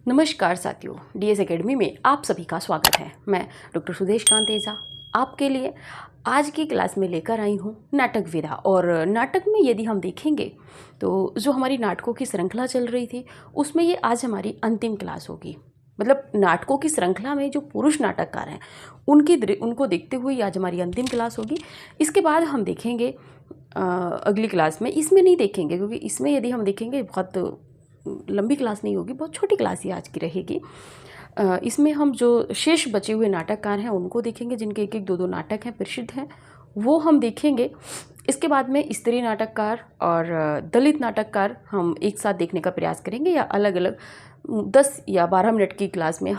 नमस्कार साथियों, DS academy में आप सभी का स्वागत है। मैं डॉक्टर सुदेश कांतेजा आपके लिए आज की क्लास में लेकर आई हूँ नाटक विधा। और नाटक में यदि हम देखेंगे तो जो हमारी नाटकों की श्रृंखला चल रही थी उसमें ये आज हमारी अंतिम क्लास होगी। मतलब नाटकों की श्रृंखला में जो पुरुष नाटककार हैं उनको देखते हुए आज हमारी अंतिम क्लास होगी। इसके बाद हम देखेंगे अगली क्लास में, इसमें नहीं देखेंगे क्योंकि इसमें यदि हम देखेंगे बहुत लंबी क्लास नहीं होगी, बहुत छोटी क्लास ही आज की रहेगी। इसमें हम जो शेष बचे हुए नाटककार हैं उनको देखेंगे, जिनके एक एक दो नाटक हैं, प्रसिद्ध हैं, वो हम देखेंगे। इसके बाद में स्त्री नाटककार और दलित नाटककार हम एक साथ देखने का प्रयास करेंगे, या अलग अलग 10 या 12 मिनट की क्लास में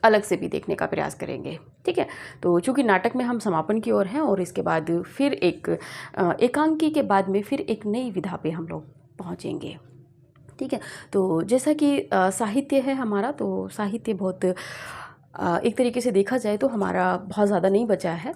अलग से भी देखने का प्रयास करेंगे। ठीक है, तो चूँकि नाटक में हम समापन की ओर हैं और इसके बाद फिर एकांकी के बाद में फिर एक नई विधा पे हम लोग पहुँचेंगे। ठीक है, तो जैसा कि साहित्य है हमारा, तो साहित्य बहुत एक तरीके से देखा जाए तो हमारा बहुत ज़्यादा नहीं बचा है।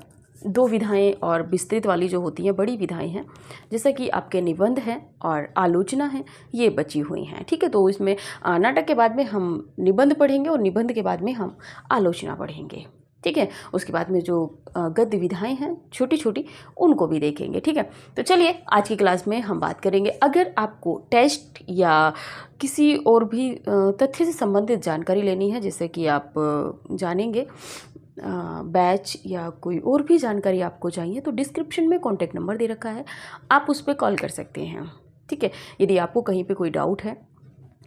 2 विधाएं और विस्तृत वाली जो होती हैं बड़ी विधाएं हैं, जैसा कि आपके निबंध हैं और आलोचना है, ये बची हुई हैं। ठीक है, तो इसमें नाटक के बाद में हम निबंध पढ़ेंगे और निबंध के बाद में हम आलोचना पढ़ेंगे। ठीक है, उसके बाद में जो गद्य विधाएं हैं छोटी छोटी, उनको भी देखेंगे। ठीक है, तो चलिए आज की क्लास में हम बात करेंगे। अगर आपको टेस्ट या किसी और भी तथ्य से संबंधित जानकारी लेनी है, जैसे कि आप जानेंगे बैच या कोई और भी जानकारी आपको चाहिए, तो डिस्क्रिप्शन में कॉन्टैक्ट नंबर दे रखा है, आप उस पर कॉल कर सकते हैं। ठीक है, यदि आपको कहीं पे कोई डाउट है,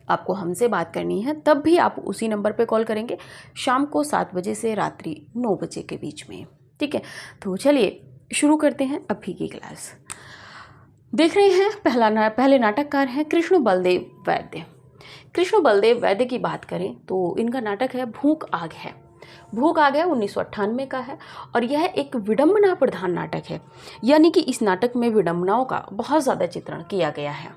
आपको हमसे बात करनी है, तब भी आप उसी नंबर पे कॉल करेंगे, शाम को 7 बजे से रात्रि 9 बजे के बीच में। ठीक है, तो चलिए शुरू करते हैं अभी की क्लास। देख रहे हैं पहले नाटककार हैं कृष्ण बलदेव वैद्य। कृष्ण बलदेव वैद्य की बात करें तो इनका नाटक है भूख आग है। भूख आग है 1998 का है और यह एक विडंबना प्रधान नाटक है, यानी कि इस नाटक में विडंबनाओं का बहुत ज़्यादा चित्रण किया गया है।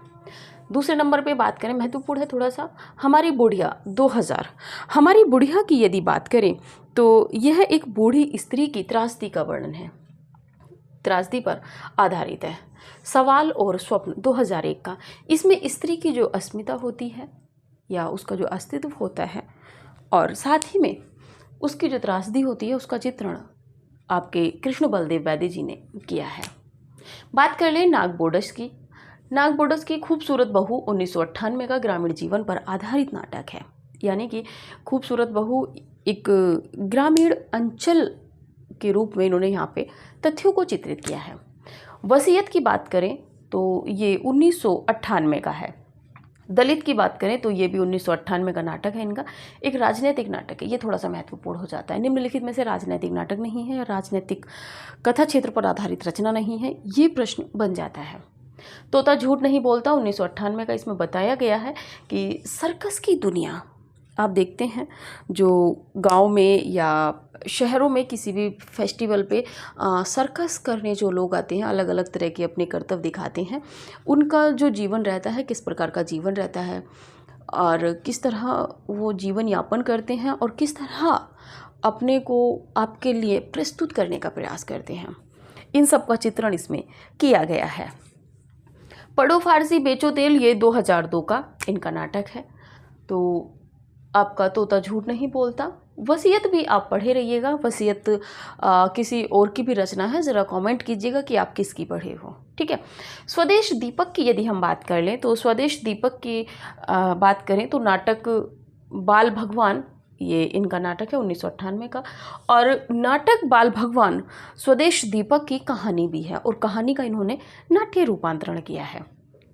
दूसरे नंबर पे बात करें, महत्वपूर्ण है थोड़ा सा, हमारी बुढ़िया 2000। हमारी बुढ़िया की यदि बात करें तो यह एक बूढ़ी स्त्री की त्रासदी का वर्णन है, त्रासदी पर आधारित है। सवाल और स्वप्न 2001 का। इसमें स्त्री की जो अस्मिता होती है या उसका जो अस्तित्व होता है और साथ ही में उसकी जो त्रासदी होती है, उसका चित्रण आपके कृष्ण बलदेव वैद्य जी ने किया है। बात कर लें नागबोडस की। नागबोडस की खूबसूरत बहू 1998 का ग्रामीण जीवन पर आधारित नाटक है, यानी कि खूबसूरत बहू एक ग्रामीण अंचल के रूप में इन्होंने यहाँ पे तथ्यों को चित्रित किया है। वसीयत की बात करें तो ये 1998 का है। दलित की बात करें तो ये भी 1998 का नाटक है इनका, एक राजनीतिक नाटक है। ये थोड़ा सा महत्वपूर्ण हो जाता है, निम्नलिखित में से राजनीतिक नाटक नहीं है या राजनीतिक कथा क्षेत्र पर आधारित रचना नहीं है, ये प्रश्न बन जाता है। तोता झूठ नहीं बोलता 1998 का। इसमें बताया गया है कि सर्कस की दुनिया आप देखते हैं, जो गांव में या शहरों में किसी भी फेस्टिवल पे सर्कस करने जो लोग आते हैं, अलग अलग तरह के अपने कर्तव्य दिखाते हैं, उनका जो जीवन रहता है, किस प्रकार का जीवन रहता है और किस तरह वो जीवन यापन करते हैं और किस तरह अपने को आपके लिए प्रस्तुत करने का प्रयास करते हैं, इन सब का चित्रण इसमें किया गया है। पढ़ो फारसी बेचो तेल, ये 2002 का इनका नाटक है। तो आपका तोता झूठ नहीं बोलता। वसीयत भी आप पढ़े रहिएगा। वसीयत किसी और की भी रचना है, ज़रा कमेंट कीजिएगा कि आप किसकी पढ़े हो। ठीक है, स्वदेश दीपक की यदि हम बात कर लें तो स्वदेश दीपक की बात करें तो नाटक बाल भगवान, ये इनका नाटक है 1998 का। और नाटक बाल भगवान स्वदेश दीपक की कहानी भी है और कहानी का इन्होंने नाट्य रूपांतरण किया है।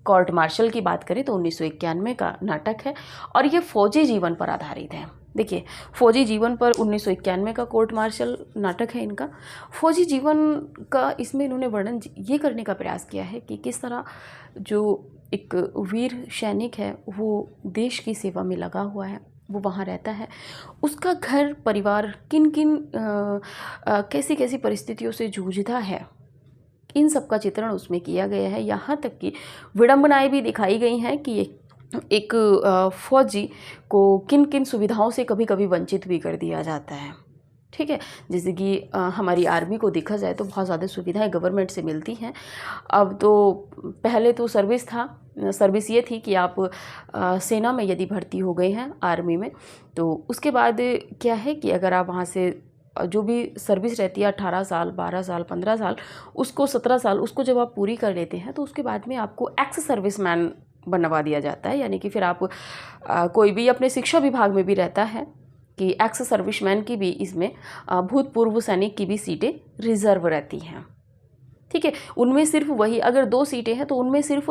कोर्ट मार्शल की बात करें तो 1991 का नाटक है और ये फौजी जीवन पर आधारित है। देखिए, फौजी जीवन पर 1991 का कोर्ट मार्शल नाटक है इनका। फौजी जीवन का इसमें इन्होंने वर्णन ये करने का प्रयास किया है कि किस तरह जो एक वीर सैनिक है वो देश की सेवा में लगा हुआ है, वो वहाँ रहता है, उसका घर परिवार किन किन कैसी कैसी परिस्थितियों से जूझता है, इन सब का चित्रण उसमें किया गया है। यहाँ तक कि विडंबनाएं भी दिखाई गई हैं कि एक फौजी को किन किन सुविधाओं से कभी कभी वंचित भी कर दिया जाता है। ठीक है, जैसे कि हमारी आर्मी को देखा जाए तो बहुत ज़्यादा सुविधाएं गवर्नमेंट से मिलती हैं। अब तो पहले तो सर्विस था, सर्विस ये थी कि आप सेना में यदि भर्ती हो गए हैं आर्मी में, तो उसके बाद क्या है कि अगर आप वहाँ से जो भी सर्विस रहती है 18 साल, 12 साल, 15 साल, उसको 17 साल, उसको जब आप पूरी कर लेते हैं तो उसके बाद में आपको एक्स सर्विसमैन बनवा दिया जाता है। यानी कि फिर आप कोई भी अपने शिक्षा विभाग में भी रहता है कि एक्स सर्विसमैन की भी इसमें भूतपूर्व सैनिक की भी सीटें रिजर्व रहती हैं। ठीक है, उनमें सिर्फ वही, अगर 2 सीटें हैं तो उनमें सिर्फ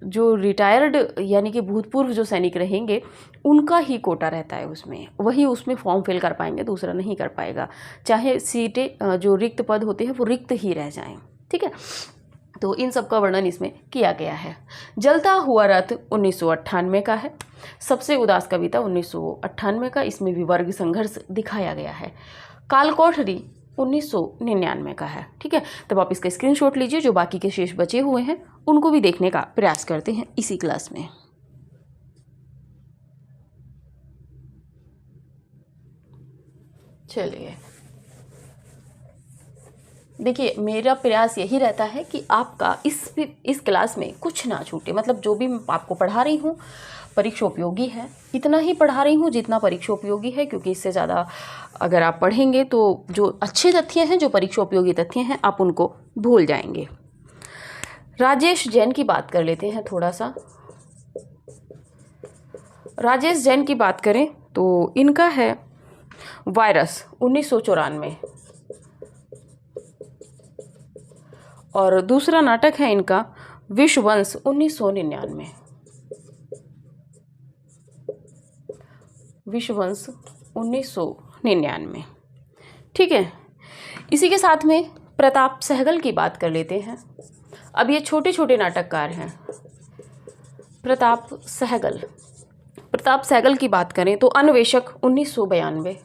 जो रिटायर्ड यानी कि भूतपूर्व जो सैनिक रहेंगे उनका ही कोटा रहता है, उसमें वही उसमें फॉर्म फिल कर पाएंगे, दूसरा नहीं कर पाएगा, चाहे सीटें जो रिक्त पद होते हैं वो रिक्त ही रह जाएं। ठीक है, तो इन सब का वर्णन इसमें किया गया है। जलता हुआ रथ 1998 का है। सबसे उदास कविता 1998 का, इसमें भी वर्ग संघर्ष दिखाया गया है। कालकोठरी 1999 का है। ठीक है, तब आप इसका स्क्रीनशॉट लीजिए। जो बाकी के शेष बचे हुए हैं उनको भी देखने का प्रयास करते हैं इसी क्लास में। चलिए, देखिए, मेरा प्रयास यही रहता है कि आपका इस क्लास में कुछ ना छूटे। मतलब जो भी आपको पढ़ा रही हूँ परीक्षा उपयोगी है, इतना ही पढ़ा रही हूँ जितना परीक्षा उपयोगी है, क्योंकि इससे ज़्यादा अगर आप पढ़ेंगे तो जो अच्छे तथ्य हैं, जो परीक्षा उपयोगी तथ्य हैं, आप उनको भूल जाएंगे। राजेश जैन की बात कर लेते हैं थोड़ा सा। राजेश जैन की बात करें तो इनका है वायरस 1994, और दूसरा नाटक है इनका विश्ववंश 1999। विश्ववंश 1999। ठीक है, इसी के साथ में प्रताप सहगल की बात कर लेते हैं। अब ये छोटे छोटे नाटककार हैं। प्रताप सहगल की बात करें तो अन्वेषक 1992,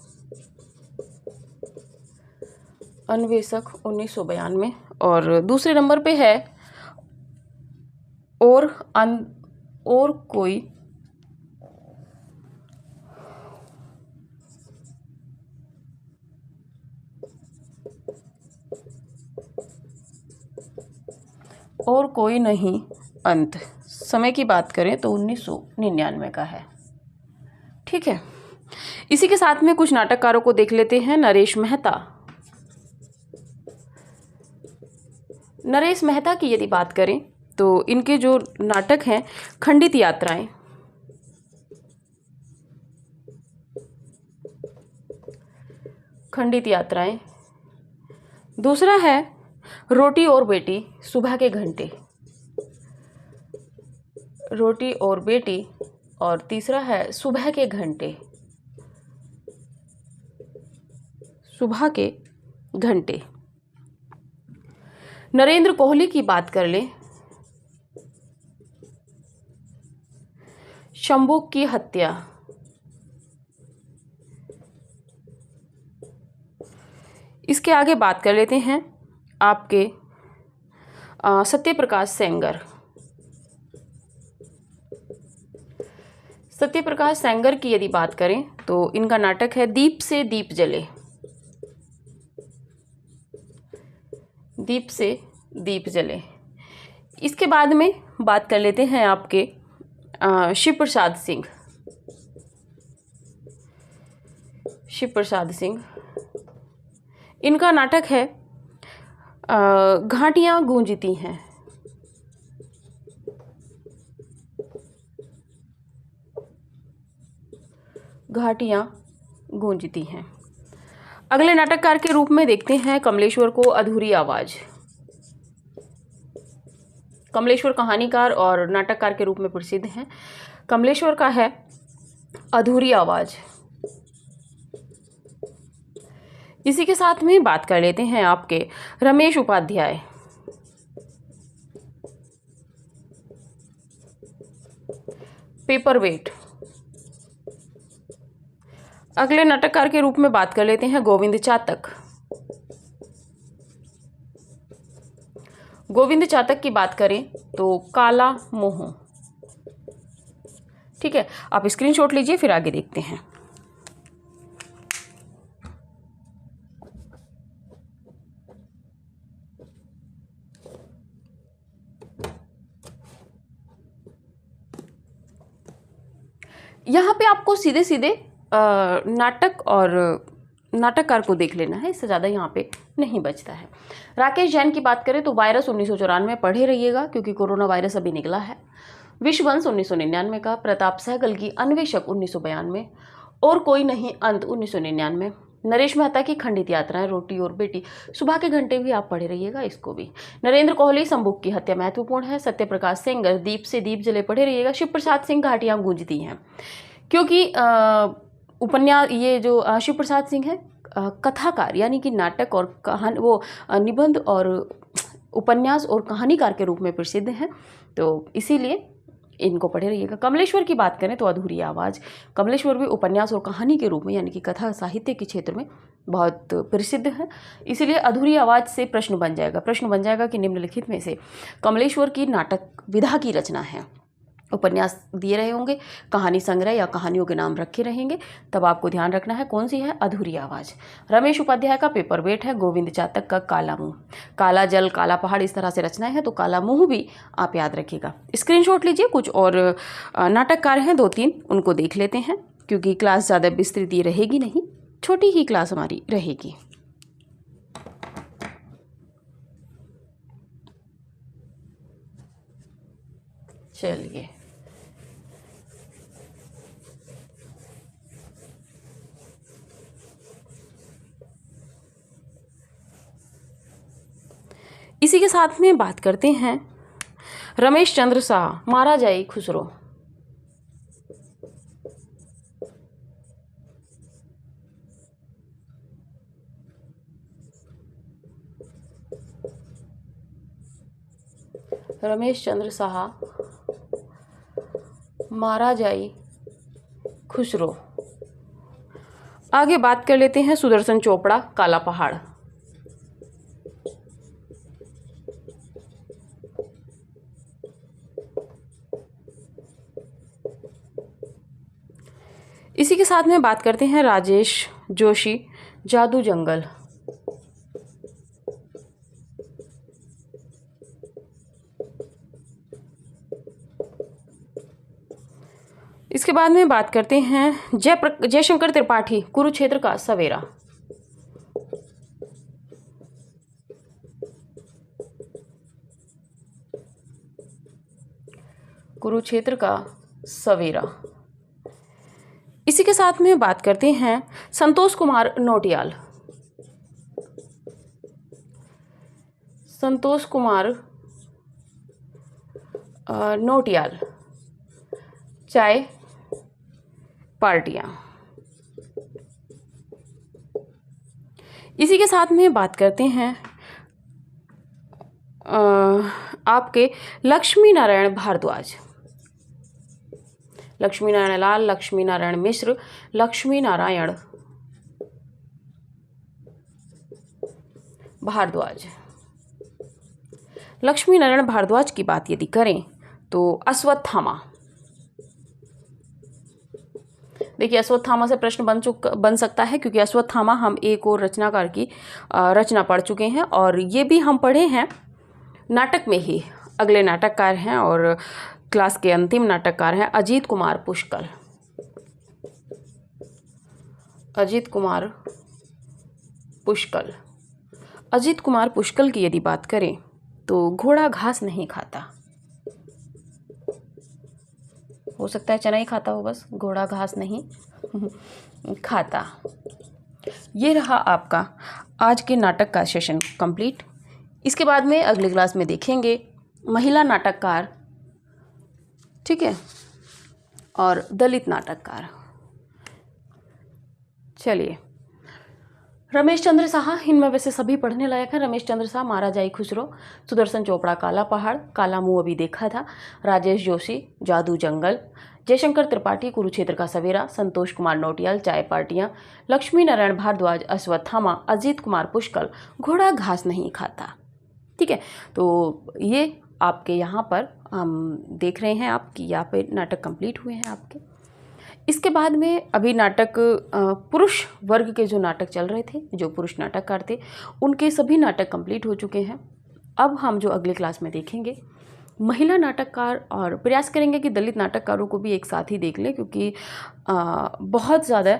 अन्वेषक 1992, और दूसरे नंबर पे है और कोई नहीं अंत। समय की बात करें तो 1999 का है। ठीक है, इसी के साथ में कुछ नाटककारों को देख लेते हैं। नरेश मेहता की यदि बात करें तो इनके जो नाटक हैं खंडित यात्राएं, दूसरा है रोटी और बेटी, सुबह के घंटे, रोटी और बेटी, और तीसरा है सुबह के घंटे, सुबह के घंटे। नरेंद्र कोहली की बात कर लें, शंभुक की हत्या, इसके आगे बात कर लेते हैं आपके सत्यप्रकाश सेंगर की यदि बात करें तो इनका नाटक है दीप से दीप जले, दीप से दीप जले। इसके बाद में बात कर लेते हैं आपके शिव प्रसाद सिंह। इनका नाटक है घाटियाँ गूंजती हैं, घाटियाँ गूंजती हैं। अगले नाटककार के रूप में देखते हैं कमलेश्वर को, अधूरी आवाज़। कमलेश्वर कहानीकार और नाटककार के रूप में प्रसिद्ध हैं। कमलेश्वर का है अधूरी आवाज़। इसी के साथ में बात कर लेते हैं आपके रमेश उपाध्याय। पेपरवेट। अगले नाटककार के रूप में बात कर लेते हैं गोविंद चातक की बात करें तो काला मोह। ठीक है, आप स्क्रीनशॉट लीजिए, फिर आगे देखते हैं। आपको सीधे सीधे नाटक और नाटककार को देख लेना है, इससे ज़्यादा यहाँ पे नहीं बचता है। राकेश जैन की बात करें तो वायरस 1994 में पढ़े रहिएगा, क्योंकि कोरोना वायरस अभी निकला है। विश्ववंश 1999 का, प्रताप सहगल की अन्वेषक 1992, और कोई नहीं अंत 1999, नरेश मेहता की खंडित यात्राएं, रोटी और बेटी, सुबह के घंटे भी आप पढ़े रहिएगा इसको भी। नरेंद्र कोहली, संबुक की हत्या महत्वपूर्ण है। सत्यप्रकाश सेंगर, दीप से दीप जले, पढ़े रहिएगा। शिव प्रसाद सिंह, घाटियां गूंजती हैं, क्योंकि उपन्यास, ये जो शिव प्रसाद सिंह है कथाकार, यानी कि नाटक और कहानी, वो निबंध और उपन्यास और कहानीकार के रूप में प्रसिद्ध हैं, तो इसीलिए इनको पढ़े रहिएगा। कमलेश्वर की बात करें तो अधूरी आवाज़, कमलेश्वर भी उपन्यास और कहानी के रूप में, यानी कि कथा साहित्य के क्षेत्र में बहुत प्रसिद्ध है, इसीलिए अधूरी आवाज़ से प्रश्न बन जाएगा कि निम्नलिखित में से कमलेश्वर की नाटक विधा की रचना है। उपन्यास दिए रहे होंगे, कहानी संग्रह या कहानियों के नाम रखे रहेंगे, तब आपको ध्यान रखना है कौन सी है, अधूरी आवाज़। रमेश उपाध्याय का पेपर वेट है। गोविंद चातक का काला मुंह, काला जल, काला पहाड़, इस तरह से रचनाएं हैं, तो काला मुंह भी आप याद रखिएगा। स्क्रीनशॉट लीजिए। कुछ और नाटककार हैं 2-3, उनको देख लेते हैं, क्योंकि क्लास ज़्यादा विस्तृत ये रहेगी नहीं, छोटी ही क्लास हमारी रहेगी। चलिए, इसी के साथ में बात करते हैं रमेश चंद्र शाह, महाराजाई खुसरो। रमेश चंद्र शाह, महाराजाई खुसरो। आगे बात कर लेते हैं सुदर्शन चोपड़ा, काला पहाड़। इसी के साथ में बात करते हैं राजेश जोशी, जादू जंगल। इसके बाद में बात करते हैं जयशंकर त्रिपाठी, कुरुक्षेत्र का सवेरा। कुरुक्षेत्र का सवेरा। इसी के साथ में बात करते हैं संतोष कुमार नोटियाल। संतोष कुमार नोटियाल, चाय पार्टियां। इसी के साथ में बात करते हैं आपके लक्ष्मी नारायण भारद्वाज, लक्ष्मी नारायण लाल, लक्ष्मी नारायण मिश्र, लक्ष्मी नारायण भारद्वाज। लक्ष्मी नारायण भारद्वाज की बात यदि करें तो अश्वत्थामा। देखिए, अश्वत्थामा से प्रश्न बन सकता है, क्योंकि अश्वत्थामा हम एक और रचनाकार की रचना पढ़ चुके हैं, और ये भी हम पढ़े हैं नाटक में ही। अगले नाटककार हैं और क्लास के अंतिम नाटककार हैं अजीत कुमार पुष्कर। अजीत कुमार पुष्कर। अजीत कुमार पुष्कर की यदि बात करें तो घोड़ा घास नहीं खाता। हो सकता है चना ही खाता हो, बस घोड़ा घास नहीं खाता। ये रहा आपका आज के नाटक का सेशन कंप्लीट। इसके बाद में अगली क्लास में देखेंगे महिला नाटककार, ठीक है, और दलित नाटककार। चलिए, रमेश चंद्र शाह, इनमें वैसे सभी पढ़ने लायक हैं। रमेश चंद्र शाह, महाराजाई खुसरो, सुदर्शन चोपड़ा, काला पहाड़, काला मुंह अभी देखा था, राजेश जोशी, जादू जंगल, जयशंकर त्रिपाठी, कुरुक्षेत्र का सवेरा, संतोष कुमार नोटियाल, चाय पार्टियां, लक्ष्मी नारायण भारद्वाज, अश्वत्थामा, अजीत कुमार पुष्कर, घोड़ा घास नहीं खाता। ठीक है, तो ये आपके यहाँ पर हम देख रहे हैं आपकी यहाँ पे नाटक कंप्लीट हुए हैं आपके। इसके बाद में अभी नाटक पुरुष वर्ग के जो नाटक चल रहे थे, जो पुरुष नाटककार थे, उनके सभी नाटक कंप्लीट हो चुके हैं। अब हम जो अगली क्लास में देखेंगे महिला नाटककार, और प्रयास करेंगे कि दलित नाटककारों को भी एक साथ ही देख लें, क्योंकि बहुत ज़्यादा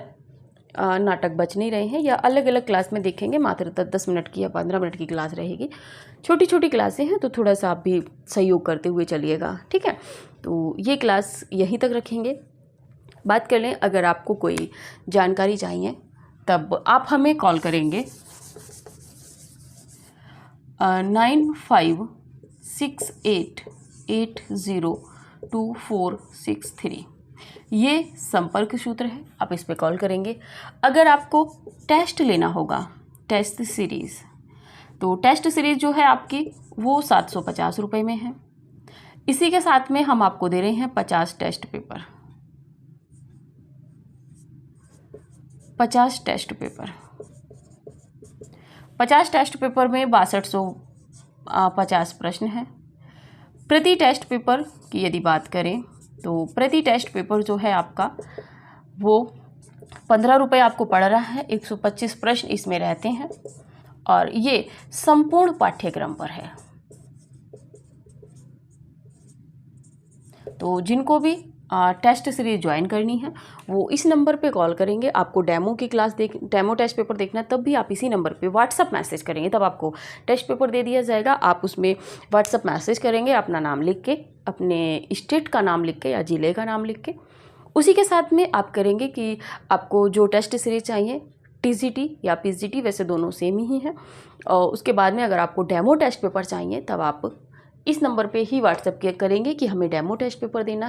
नाटक बच नहीं रहे हैं, या अलग अलग क्लास में देखेंगे। मात्र 10 मिनट की या 15 मिनट की क्लास रहेगी, छोटी छोटी क्लासें हैं, तो थोड़ा सा आप भी सहयोग करते हुए चलिएगा, ठीक है। तो ये क्लास यहीं तक रखेंगे। बात कर लें, अगर आपको कोई जानकारी चाहिए तब आप हमें कॉल करेंगे 9568802463। ये संपर्क सूत्र है, आप इस पे कॉल करेंगे। अगर आपको टेस्ट लेना होगा, टेस्ट सीरीज़, तो टेस्ट सीरीज़ जो है आपकी वो 750 रुपये में है। इसी के साथ में हम आपको दे रहे हैं 50 test paper, 50 test paper. 50 test paper में 6250 प्रश्न हैं। प्रति टेस्ट पेपर की यदि बात करें तो प्रति टेस्ट पेपर जो है आपका वो 15 रुपये आपको पड़ रहा है। 125 प्रश्न इसमें रहते हैं और ये संपूर्ण पाठ्यक्रम पर है। तो जिनको भी टेस्ट सीरीज ज्वाइन करनी है वो इस नंबर पे कॉल करेंगे। आपको डेमो की क्लास डेमो टेस्ट पेपर देखना है तब भी आप इसी नंबर पे व्हाट्सअप मैसेज करेंगे, तब आपको टेस्ट पेपर दे दिया जाएगा। आप उसमें व्हाट्सअप मैसेज करेंगे, अपना नाम लिख के, अपने स्टेट का नाम लिख के या ज़िले का नाम लिख के। उसी के साथ में आप करेंगे कि आपको जो टेस्ट सीरीज चाहिए, टीजीटी या पीजीटी, वैसे दोनों सेम ही हैं। और उसके बाद में अगर आपको डेमो टेस्ट पेपर चाहिए तब आप इस नंबर पे ही व्हाट्सएप करेंगे कि हमें डेमो टेस्ट पेपर देखना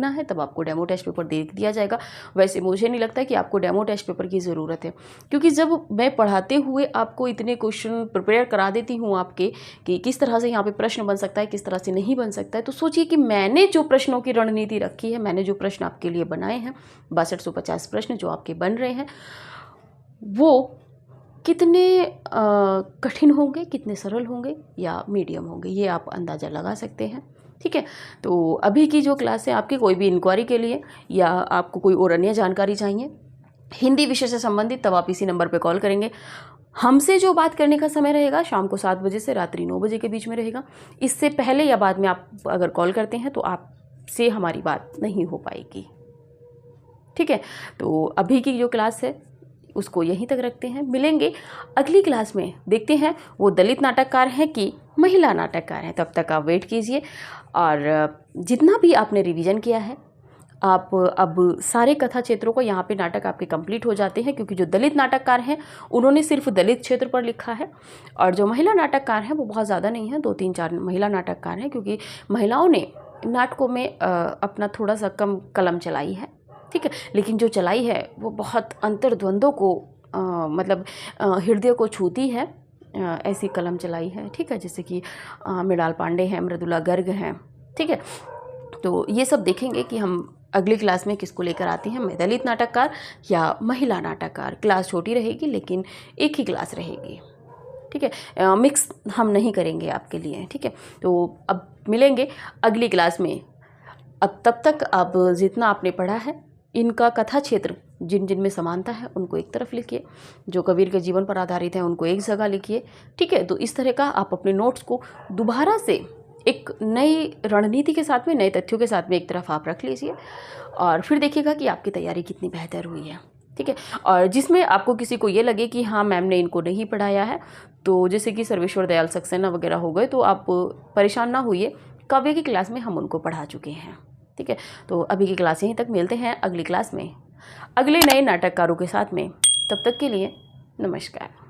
है, तब आपको डेमो टेस्ट पेपर दे दिया जाएगा। वैसे मुझे नहीं लगता कि आपको डेमो टेस्ट पेपर की ज़रूरत है, क्योंकि जब मैं पढ़ाते हुए आपको इतने क्वेश्चन प्रिपेयर करा देती हूँ आपके कि किस तरह से यहाँ पे प्रश्न बन सकता है, किस तरह से नहीं बन सकता है, तो सोचिए कि मैंने जो प्रश्नों की रणनीति रखी है, मैंने जो प्रश्न आपके लिए बनाए हैं, 6250 प्रश्न जो आपके बन रहे हैं, वो कितने कठिन होंगे, कितने सरल होंगे या मीडियम होंगे, ये आप अंदाज़ा लगा सकते हैं। ठीक है, तो अभी की जो क्लास है आपकी, कोई भी इंक्वायरी के लिए या आपको कोई और अन्य जानकारी चाहिए हिंदी विषय से संबंधित, तब आप इसी नंबर पे कॉल करेंगे। हमसे जो बात करने का समय रहेगा शाम को 7 बजे से रात्रि 9 बजे के बीच में रहेगा। इससे पहले या बाद में आप अगर कॉल करते हैं तो आपसे हमारी बात नहीं हो पाएगी। ठीक है, तो अभी की जो क्लास है उसको यहीं तक रखते हैं। मिलेंगे अगली क्लास में, देखते हैं वो दलित नाटककार हैं कि महिला नाटककार हैं। तब तक आप वेट कीजिए, और जितना भी आपने रिवीजन किया है, आप अब सारे कथा क्षेत्रों को, यहाँ पे नाटक आपके कंप्लीट हो जाते हैं, क्योंकि जो दलित नाटककार हैं उन्होंने सिर्फ दलित क्षेत्र पर लिखा है, और जो महिला नाटककार हैं वो बहुत ज़्यादा नहीं है, 2-3-4 महिला नाटककार हैं, क्योंकि महिलाओं ने नाटकों में अपना थोड़ा सा कम कलम चलाई है। ठीक है, लेकिन जो चलाई है वो बहुत अंतर्द्वंद्वों को मतलब हृदय को छूती है, ऐसी कलम चलाई है। ठीक है, जैसे कि मृणाल पांडे हैं, मृदुला गर्ग हैं। ठीक है, तो ये सब देखेंगे कि हम अगली क्लास में किसको लेकर आते हैं, मैं दलित नाटककार या महिला नाटककार। क्लास छोटी रहेगी लेकिन एक ही क्लास रहेगी। ठीक है, मिक्स हम नहीं करेंगे आपके लिए। ठीक है, तो अब मिलेंगे अगली क्लास में। अब तब तक आप जितना आपने पढ़ा है, इनका कथा क्षेत्र जिन जिन में समानता है उनको एक तरफ लिखिए, जो कबीर के जीवन पर आधारित है उनको एक जगह लिखिए। ठीक है, तो इस तरह का आप अपने नोट्स को दोबारा से एक नई रणनीति के साथ में, नए तथ्यों के साथ में एक तरफ आप रख लीजिए, और फिर देखिएगा कि आपकी तैयारी कितनी बेहतर हुई है। ठीक है, और जिसमें आपको किसी को ये लगे कि हाँ मैम ने इनको नहीं पढ़ाया है, तो जैसे कि सर्वेश्वर दयाल सक्सेना वगैरह हो गए, तो आप परेशान ना होइए, काव्य की क्लास में हम उनको पढ़ा चुके हैं। ठीक है, तो अभी की क्लास यहीं तक, मिलते हैं अगली क्लास में अगले नए नाटककारों के साथ में। तब तक के लिए नमस्कार।